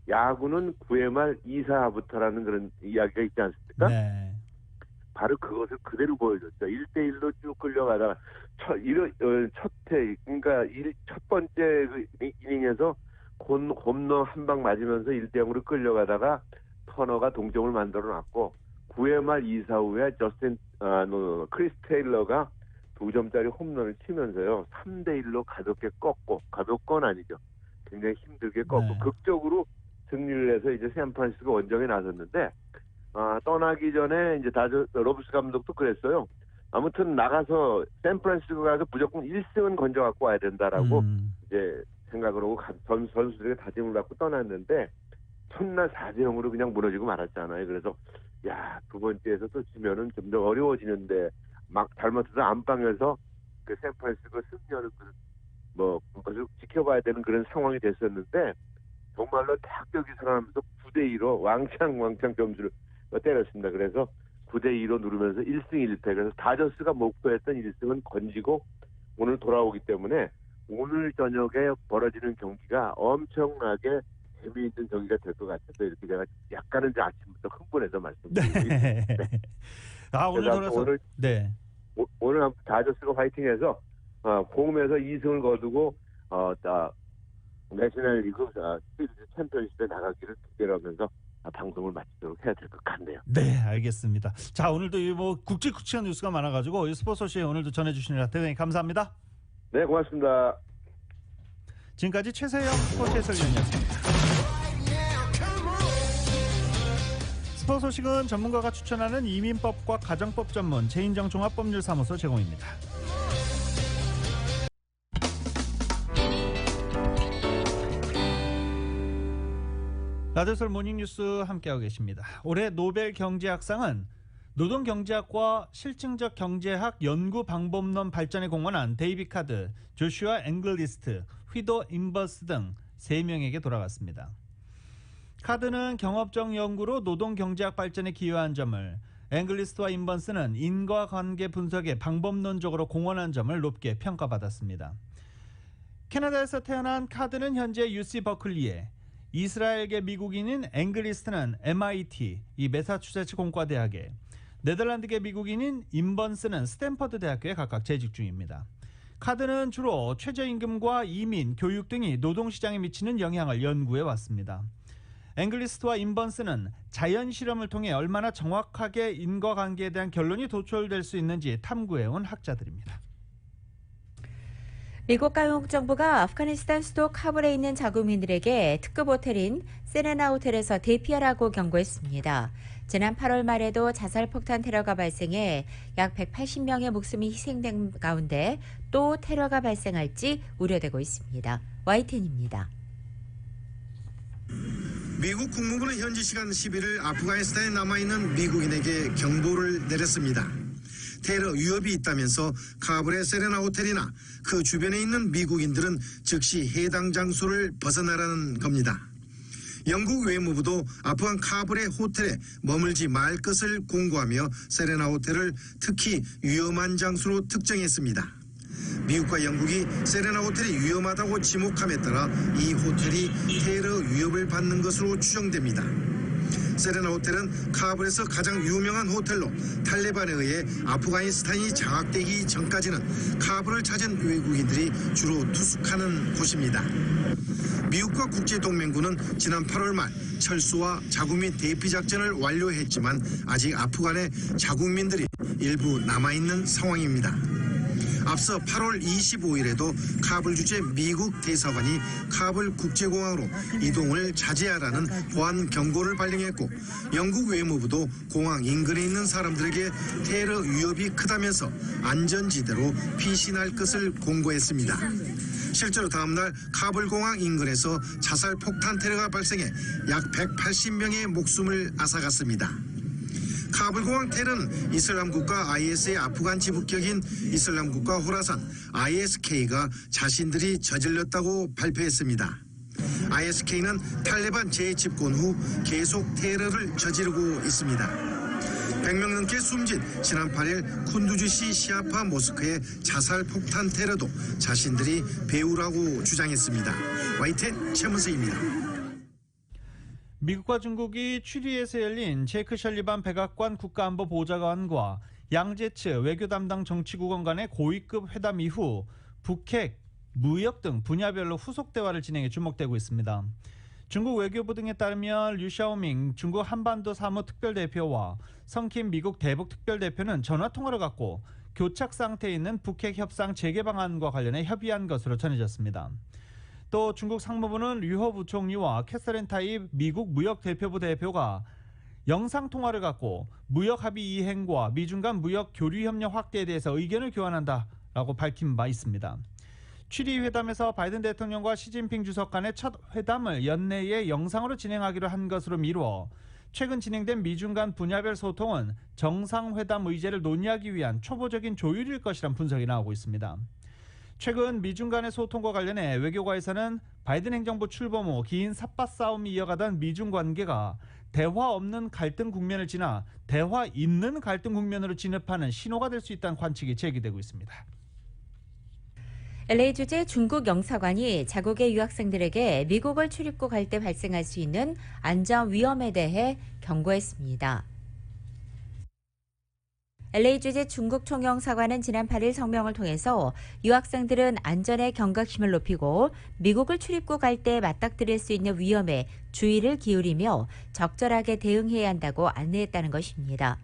야구는 9회 말 2사부터라는 그런 이야기가 있지 않습니까? 네. 바로 그것을 그대로 보여줬죠. 1대1로 쭉 끌려가다가 첫 번째 이닝에서 홈런 한 방 맞으면서 1대0으로 끌려가다가 터너가 동점을 만들어 놨고, 9회 말 2사 후에 크리스 테일러가 2점짜리 홈런을 치면서요, 3대1로 가볍게 꺾고, 가볍건 아니죠. 굉장히 힘들게 꺾고, 네. 극적으로 승리를 해서 이제 샌프란시스코 원정에 나섰는데, 떠나기 전에 이제 로브스 감독도 그랬어요. 아무튼 나가서 샌프란시스코 가서 무조건 1승은 건져 갖고 와야 된다라고 이제 생각을 하고 선수들에게 다짐을 갖고 떠났는데, 첫날 4대0으로 그냥 무너지고 말았잖아요. 그래서 두 번째에서 또 지면은 좀 더 어려워지는데, 막 잘못해서 안방에서 그 샌프란시스코 승리하는 그것을 지켜봐야 되는 그런 상황이 됐었는데, 정말로 타격이 살아나면서 9대2로 왕창 점수를 때렸습니다. 그래서 9대2로 누르면서 1승 1패. 그래서 다저스가 목표했던 1승은 건지고 오늘 돌아오기 때문에 오늘 저녁에 벌어지는 경기가 엄청나게 재미있는 경기가 될 것 같아서 이렇게 제가 약간은 이제 아침부터 흥분해서 말씀드리고 네. 있습니다. 아, 오늘 그래서 돌아서 오늘 네. 오늘 아무튼 다저스가 화이팅해서 홈에서 2승을 거두고 내셔널리그 시리즈 챔피언십에 나가기를 기대를 하면서 방송을 마치도록 해야 될 것 같네요. 네, 알겠습니다. 자, 오늘도 뭐 굵직굵직한 뉴스가 많아가지고 이 스포츠 소식 오늘도 전해주시느라 대단히 감사합니다. 네, 고맙습니다. 지금까지 최세영 스포츠 해설위원이었습니다. 스포츠 소식은 전문가가 추천하는 이민법과 가정법 전문 최인정 종합법률사무소 제공입니다. 라디오솔 모닝뉴스 함께하고 계십니다. 올해 노벨 경제학상은 노동경제학과 실증적 경제학 연구 방법론 발전에 공헌한 데이비 카드, 조슈아 앵글리스트, 휘도 인버스 등 3명에게 돌아갔습니다. 카드는 경업적 연구로 노동경제학 발전에 기여한 점을, 앵글리스트와 인버스는 인과관계 분석에 방법론적으로 공헌한 점을 높게 평가받았습니다. 캐나다에서 태어난 카드는 현재 UC 버클리에, 이스라엘계 미국인인 앵글리스트는 MIT, 이 매사추세츠 공과대학에, 네덜란드계 미국인인 인번스는 스탠퍼드 대학교에 각각 재직 중입니다. 카드는 주로 최저임금과 이민, 교육 등이 노동시장에 미치는 영향을 연구해 왔습니다. 앵글리스트와 인번스는 자연 실험을 통해 얼마나 정확하게 인과관계에 대한 결론이 도출될 수 있는지 탐구해온 학자들입니다. 미국 가용정부가 아프가니스탄 수도 카불에 있는 자국민들에게 특급 호텔인 세레나 호텔에서 대피하라고 경고했습니다. 지난 8월 말에도 자살폭탄 테러가 발생해 약 180명의 목숨이 희생된 가운데 또 테러가 발생할지 우려되고 있습니다. YTN입니다. 미국 국무부는 현지 시간 11일 아프가니스탄에 남아있는 미국인에게 경보를 내렸습니다. 테러 위협이 있다면서 카불의 세레나 호텔이나 그 주변에 있는 미국인들은 즉시 해당 장소를 벗어나라는 겁니다. 영국 외무부도 아프간 카불의 호텔에 머물지 말 것을 공고하며 세레나 호텔을 특히 위험한 장소로 특정했습니다. 미국과 영국이 세레나 호텔이 위험하다고 지목함에 따라 이 호텔이 테러 위협을 받는 것으로 추정됩니다. 세레나 호텔은 카불에서 가장 유명한 호텔로 탈레반에 의해 아프가니스탄이 장악되기 전까지는 카불을 찾은 외국인들이 주로 투숙하는 곳입니다. 미국과 국제동맹군은 지난 8월 말 철수와 자국민 대피 작전을 완료했지만 아직 아프간에 자국민들이 일부 남아있는 상황입니다. 앞서 8월 25일에도 카불 주재 미국 대사관이 카불 국제공항으로 이동을 자제하라는 보안 경고를 발령했고 영국 외무부도 공항 인근에 있는 사람들에게 테러 위협이 크다면서 안전지대로 피신할 것을 공고했습니다. 실제로 다음날 카불 공항 인근에서 자살 폭탄 테러가 발생해 약 180명의 목숨을 앗아갔습니다. 카불 공항 테러는 이슬람 국가 IS의 아프간 지부격인 이슬람 국가 호라산 ISK가 자신들이 저질렀다고 발표했습니다. ISK는 탈레반 재집권 후 계속 테러를 저지르고 있습니다. 100명 넘게 숨진 지난 8일 쿤두즈시 시아파 모스크의 자살 폭탄 테러도 자신들이 배후라고 주장했습니다. YTN 최문세입니다. 미국과 중국이 취리에서 열린 제이크 셜리반 백악관 국가안보보좌관과 양제츠 외교 담당 정치국원 간의 고위급 회담 이후 북핵, 무역 등 분야별로 후속 대화를 진행해 주목되고 있습니다. 중국 외교부 등에 따르면 류샤오밍 중국 한반도 사무특별대표와 성킴 미국 대북특별대표는 전화통화를 갖고 교착 상태에 있는 북핵 협상 재개 방안과 관련해 협의한 것으로 전해졌습니다. 또 중국 상무부는 류호 부총리와 캐서린 타입 미국 무역대표부 대표가 영상통화를 갖고 무역 합의 이행과 미중 간 무역 교류 협력 확대에 대해서 의견을 교환한다라고 밝힌 바 있습니다. 취리 회담에서 바이든 대통령과 시진핑 주석 간의 첫 회담을 연내에 영상으로 진행하기로 한 것으로 미루어 최근 진행된 미중 간 분야별 소통은 정상회담 의제를 논의하기 위한 초보적인 조율일 것이란 분석이 나오고 있습니다. 최근 미중 간의 소통과 관련해 외교가에서는 바이든 행정부 출범 후 긴 삿바 싸움이 이어가던 미중 관계가 대화 없는 갈등 국면을 지나 대화 있는 갈등 국면으로 진입하는 신호가 될 수 있다는 관측이 제기되고 있습니다. LA 주재 중국 영사관이 자국의 유학생들에게 미국을 출입국 할 때 발생할 수 있는 안전 위험에 대해 경고했습니다. LA 주재 중국 총영사관은 지난 8일 성명을 통해서 유학생들은 안전의 경각심을 높이고 미국을 출입국 할 때 맞닥뜨릴 수 있는 위험에 주의를 기울이며 적절하게 대응해야 한다고 안내했다는 것입니다.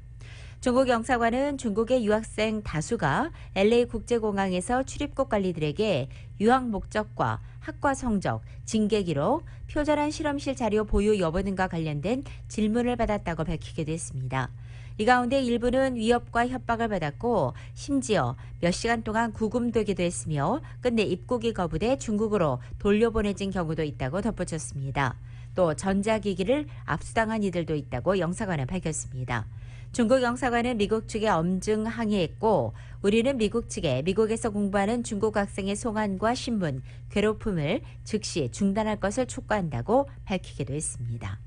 중국 영사관은 중국의 유학생 다수가 LA 국제공항에서 출입국 관리들에게 유학 목적과 학과 성적, 징계 기록, 표절한 실험실 자료 보유 여부 등과 관련된 질문을 받았다고 밝히기도 했습니다. 이 가운데 일부는 위협과 협박을 받았고 심지어 몇 시간 동안 구금되기도 했으며 끝내 입국이 거부돼 중국으로 돌려보내진 경우도 있다고 덧붙였습니다. 또 전자기기를 압수당한 이들도 있다고 영사관은 밝혔습니다. 중국 영사관은 미국 측에 엄중 항의했고 우리는 미국 측에 미국에서 공부하는 중국 학생의 송환과 신문, 괴롭힘을 즉시 중단할 것을 촉구한다고 밝히기도 했습니다.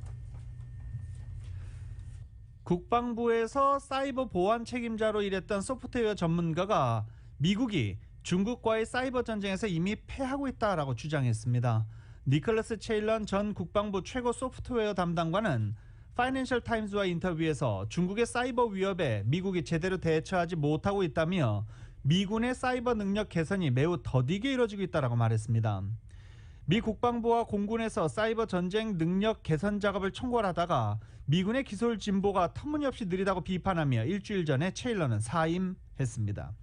국방부에서 사이버 보안 책임자로 일했던 소프트웨어 전문가가 미국이 중국과의 사이버 전쟁에서 이미 패하고 있다라고 주장했습니다. 니콜라스 체일런 전 국방부 최고 소프트웨어 담당관은 파이낸셜 타임즈와 인터뷰에서 중국의 사이버 위협에 미국이 제대로 대처하지 못하고 있다며 미군의 사이버 능력 개선이 매우 더디게 이루어지고 있다고 말했습니다. 미 국방부와 공군에서 사이버 전쟁 능력 개선 작업을 총괄하다가 미군의 기술 진보가 터무니없이 느리다고 비판하며 일주일 전에 체일러는 사임했습니다.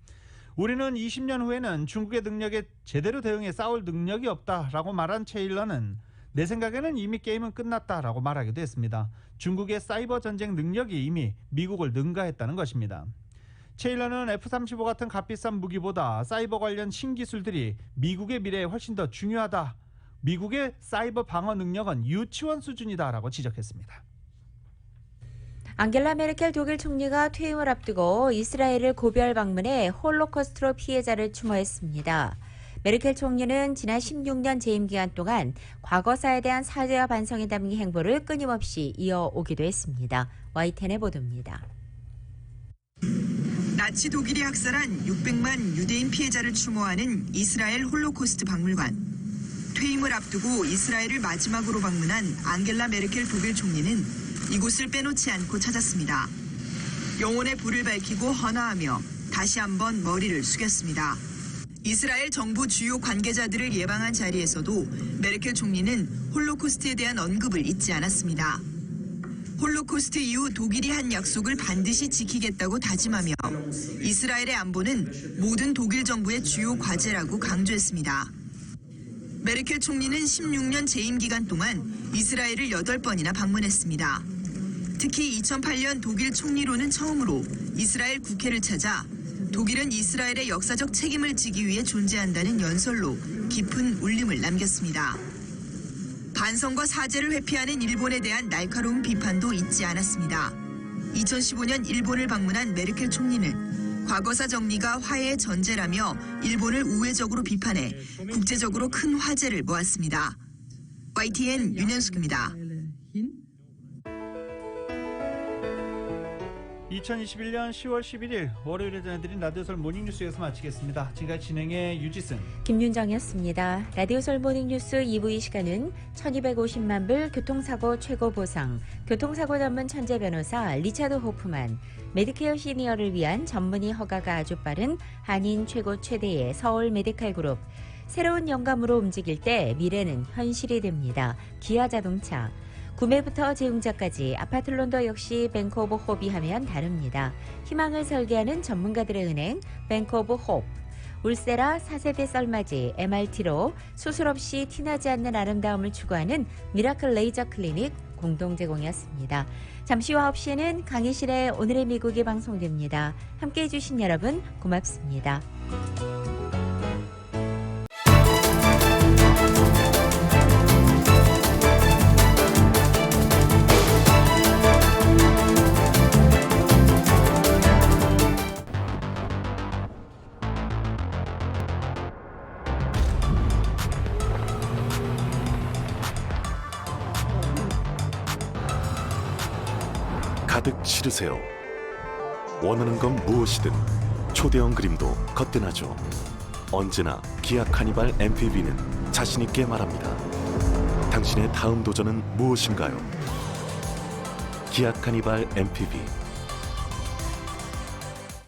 우리는 20년 후에는 중국의 능력에 제대로 대응해 싸울 능력이 없다라고 말한 체일러는 내 생각에는 이미 게임은 끝났다라고 말하기도 했습니다. 중국의 사이버 전쟁 능력이 이미 미국을 능가했다는 것입니다. 체일러는 F-35 같은 값비싼 무기보다 사이버 관련 신기술들이 미국의 미래에 훨씬 더 중요하다. 미국의 사이버 방어 능력은 유치원 수준이다라고 지적했습니다. 앙겔라 메르켈 독일 총리가 퇴임을 앞두고 이스라엘을 고별 방문해 홀로코스트로 피해자를 추모했습니다. 메르켈 총리는 지난 16년 재임 기간 동안 과거사에 대한 사죄와 반성이 담긴 행보를 끊임없이 이어오기도 했습니다. YTN의 보도입니다. 나치 독일이 학살한 600만 유대인 피해자를 추모하는 이스라엘 홀로코스트 박물관. 퇴임을 앞두고 이스라엘을 마지막으로 방문한 앙겔라 메르켈 독일 총리는 이곳을 빼놓지 않고 찾았습니다. 영혼의 불을 밝히고 헌화하며 다시 한번 머리를 숙였습니다. 이스라엘 정부 주요 관계자들을 예방한 자리에서도 메르켈 총리는 홀로코스트에 대한 언급을 잊지 않았습니다. 홀로코스트 이후 독일이 한 약속을 반드시 지키겠다고 다짐하며 이스라엘의 안보는 모든 독일 정부의 주요 과제라고 강조했습니다. 메르켈 총리는 16년 재임 기간 동안 이스라엘을 8번이나 방문했습니다. 특히 2008년 독일 총리로는 처음으로 이스라엘 국회를 찾아 독일은 이스라엘의 역사적 책임을 지기 위해 존재한다는 연설로 깊은 울림을 남겼습니다. 반성과 사죄를 회피하는 일본에 대한 날카로운 비판도 잊지 않았습니다. 2015년 일본을 방문한 메르켈 총리는 과거사 정리가 화해의 전제라며 일본을 우회적으로 비판해 국제적으로 큰 화제를 모았습니다. YTN 윤현숙입니다. 2021년 10월 11일 월요일에 전해드린 라디오설 모닝뉴스에서 마치겠습니다. 지금까지 진행의 유지승, 김윤정이었습니다. 라디오설 모닝뉴스 2부 이 시간은 1250만 불 교통사고 최고 보상, 교통사고 전문 천재 변호사 리차드 호프만, 메디케어 시니어를 위한 전문의 허가가 아주 빠른 한인 최고 최대의 서울 메디칼 그룹, 새로운 영감으로 움직일 때 미래는 현실이 됩니다. 기아 자동차, 구매부터 재용자까지 아파트론도 역시 뱅크 오브 홉이 하면 다릅니다. 희망을 설계하는 전문가들의 은행 뱅크 오브 홉, 울세라 4세대 썰맞이 MRT로 수술 없이 티나지 않는 아름다움을 추구하는 미라클 레이저 클리닉 공동 제공이었습니다. 잠시 후 9시에는 강희실의 오늘의 미국이 방송됩니다. 함께해 주신 여러분 고맙습니다. 가득 실으세요. 원하는 건 무엇이든 초대형 그림도 거뜬하죠. 언제나 기아 카니발 MPV는 자신있게 말합니다. 당신의 다음 도전은 무엇인가요? 기아 카니발 MPV